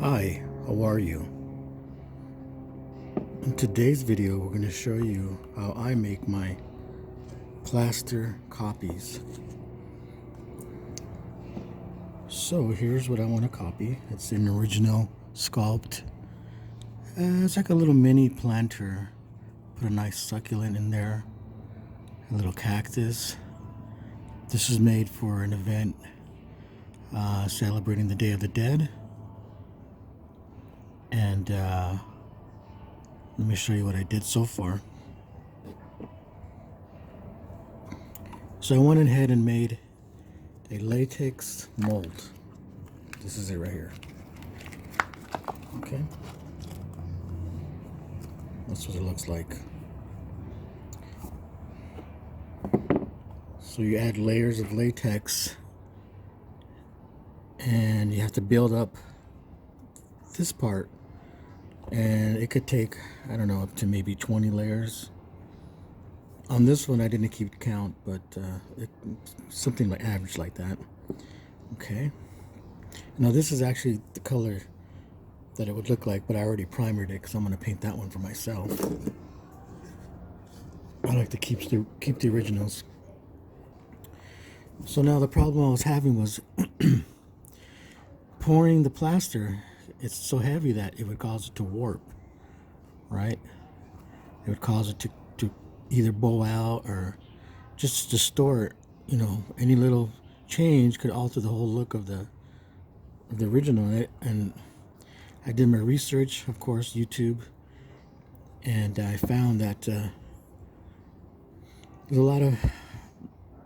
Hi, how are you? In today's video, we're going to show you how I make my plaster copies. So here's what I want to copy. It's an original sculpt. It's like a little mini planter. Put a nice succulent in there. A little cactus. This is made for an event celebrating the Day of the Dead. And let me show you what I did so far. So I went ahead and made a latex mold. This is it right here. Okay. That's what it looks like. So you add layers of latex and you have to build up this part, and it could take, I don't know, up to maybe 20 layers. On this one I didn't keep count, but something like average like that. Okay. Now this is actually the color that it would look like, but I already primered it because I'm going to paint that one for myself. I like to keep the originals. So now the problem I was having was pouring the plaster. It's so heavy that it would cause it to warp, right? It would cause it to either bow out or just distort. You know, any little change could alter the whole look of the original. And I did my research, of course, YouTube, and I found that there's a lot of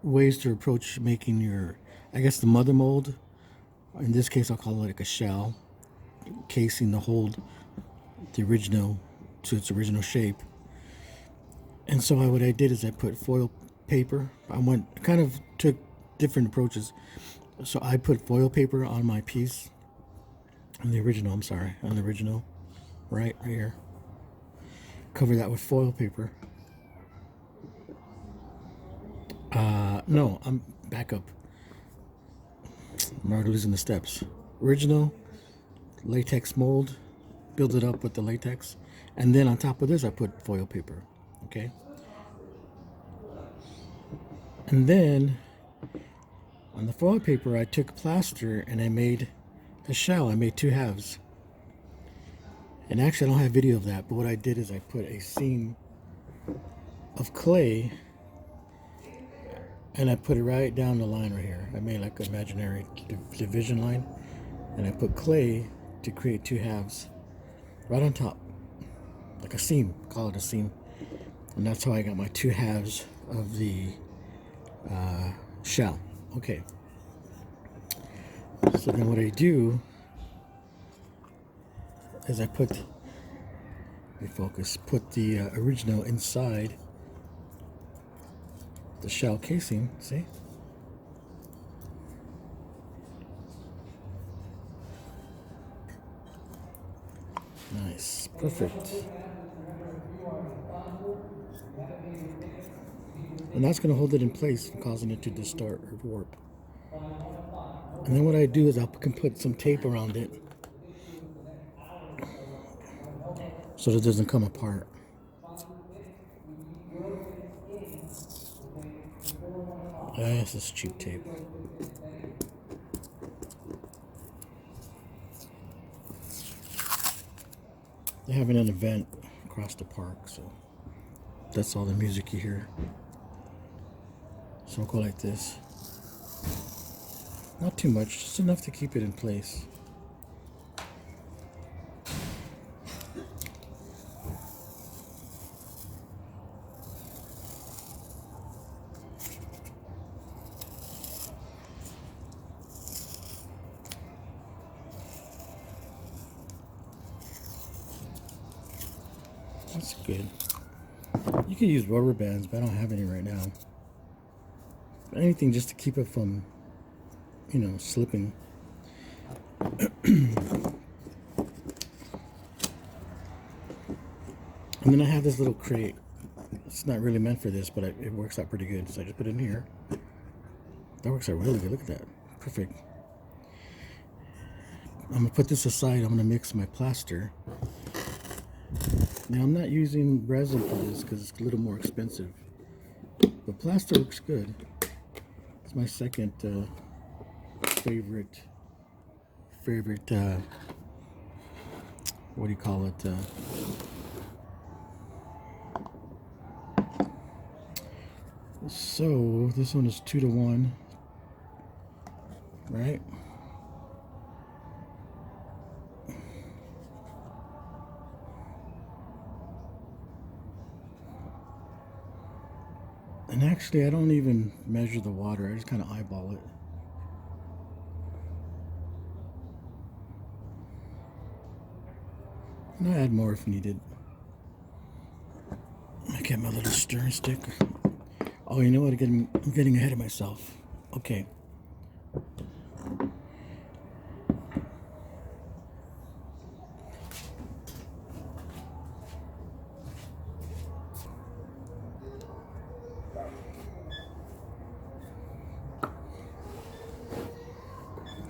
ways to approach making your, I guess, the mother mold. In this case, I'll call it like a shell casing to hold the original to its original shape. And so what I did is I put foil paper. I took different approaches. So I put foil paper on my piece, on the original, right here. Cover that with foil paper. No, I'm back up. I'm already losing the steps. Original latex mold, build it up with the latex, and then on top of this I put foil paper. Okay. And then on the foil paper I took plaster and I made a shell. I made two halves. And actually I don't have video of that, but what I did is I put a seam of clay and I put it right down the line right here. I made like an imaginary division line, and I put clay to create two halves right on top, like a seam. Call it a seam. And that's how I got my two halves of the shell. Okay. So then what I do is I put the original inside the shell casing. See? Nice. Perfect. And that's going to hold it in place from causing it to distort or warp. And then what I do is I can put some tape around it so that it doesn't come apart. This is cheap tape. They're having an event across the park, so that's all the music you hear. So I'll go like this. Not too much, just enough to keep it in place. That's good. You can use rubber bands, but I don't have any right now. Anything just to keep it from, slipping. And then I have this little crate. It's not really meant for this, but it works out pretty good. So I just put it in here. That works out really good. Look at that. Perfect. I'm gonna put this aside. I'm gonna mix my plaster. Now I'm not using resin for this because it's a little more expensive, but plaster looks good. It's my second favorite what do you call it, so this one is 2-to-1, right? And actually I don't even measure the water, I just kind of eyeball it. And I'll add more if needed. I get my little stirring stick. Oh, you know what? I'm getting ahead of myself. Okay.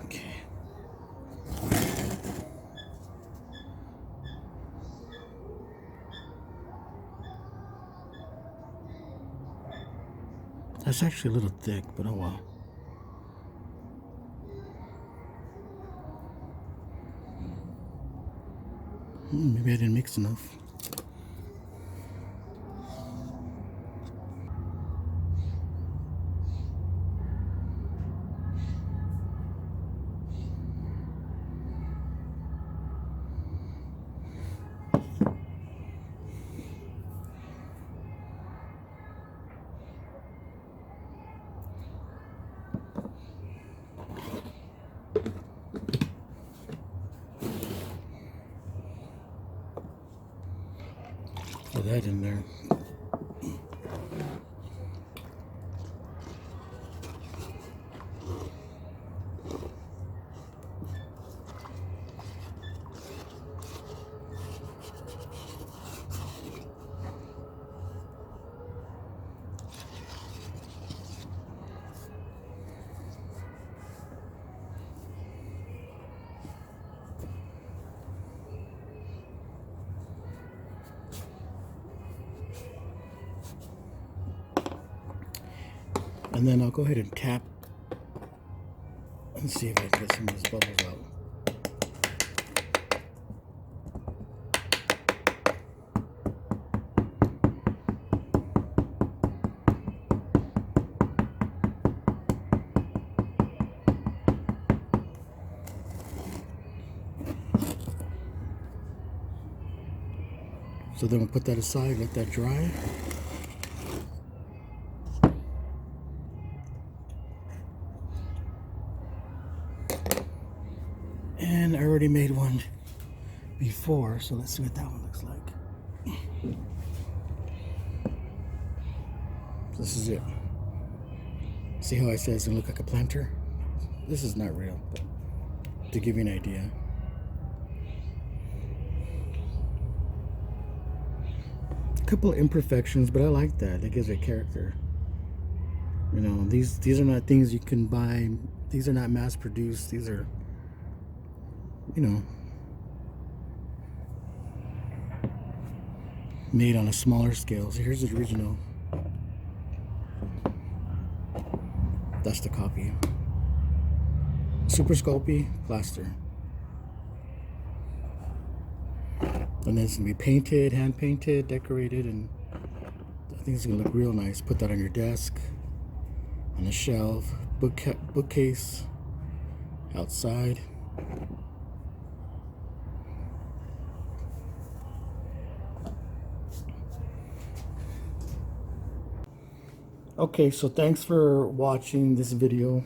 Okay. That's actually a little thick, but oh well. Maybe I didn't mix enough. Put that in there. And then I'll go ahead and tap and see if I can get some of these bubbles out. So then we'll put that aside, let that dry. And I already made one before, so let's see what that one looks like. This is it. See how I said it's gonna look like a planter? This is not real, but to give you an idea. A couple of imperfections, but I like that. It gives it character. You know, these are not things you can buy. These are not mass produced. These are, you know, made on a smaller scale. So here's the original. That's the copy. Super Sculpey plaster. And then it's gonna be painted, hand painted, decorated, and I think it's gonna look real nice. Put that on your desk, on a shelf, bookcase, outside. Okay, so thanks for watching this video.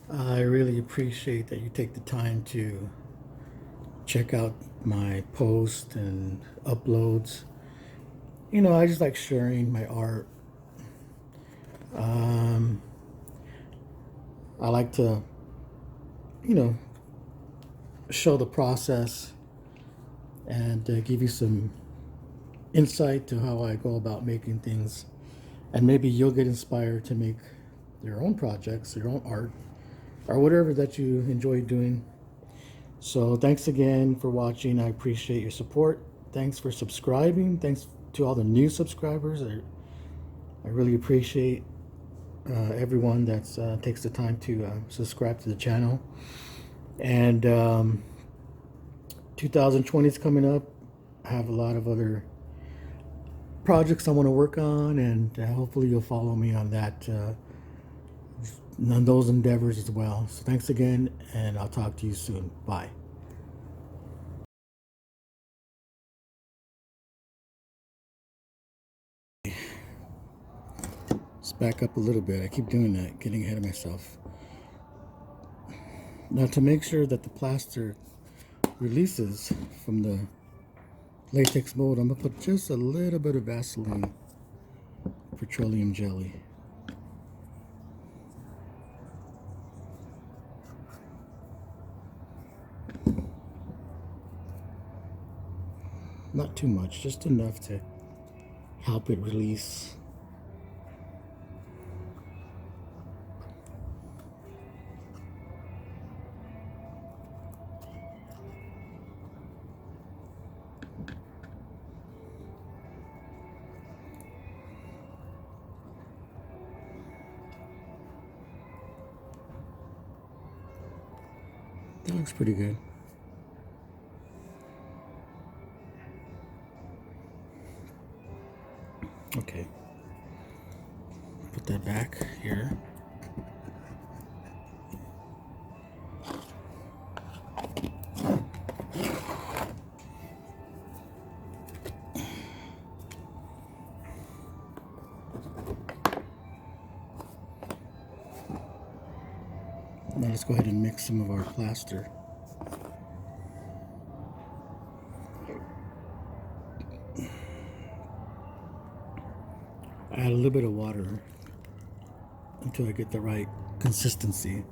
I really appreciate that you take the time to check out my posts and uploads. You know, I just like sharing my art. I like to, you know, show the process and give you some insight to how I go about making things. And maybe you'll get inspired to make your own projects, your own art, or whatever that you enjoy doing. So thanks again for watching. I appreciate your support. Thanks for subscribing. Thanks to all the new subscribers. I really appreciate everyone that takes the time to subscribe to the channel. And 2020 is coming up. I have a lot of other projects I want to work on, and hopefully you'll follow me on that, on those endeavors as well. So thanks again, and I'll talk to you soon. Bye. Let's back up a little bit. I keep doing that, getting ahead of myself. Now, to make sure that the plaster releases from the latex mold, I'm gonna put just a little bit of Vaseline petroleum jelly. Not too much, just enough to help it release. That looks pretty good. Okay. Put that back here. Now let's go ahead and mix some of our plaster. Add a little bit of water until I get the right consistency.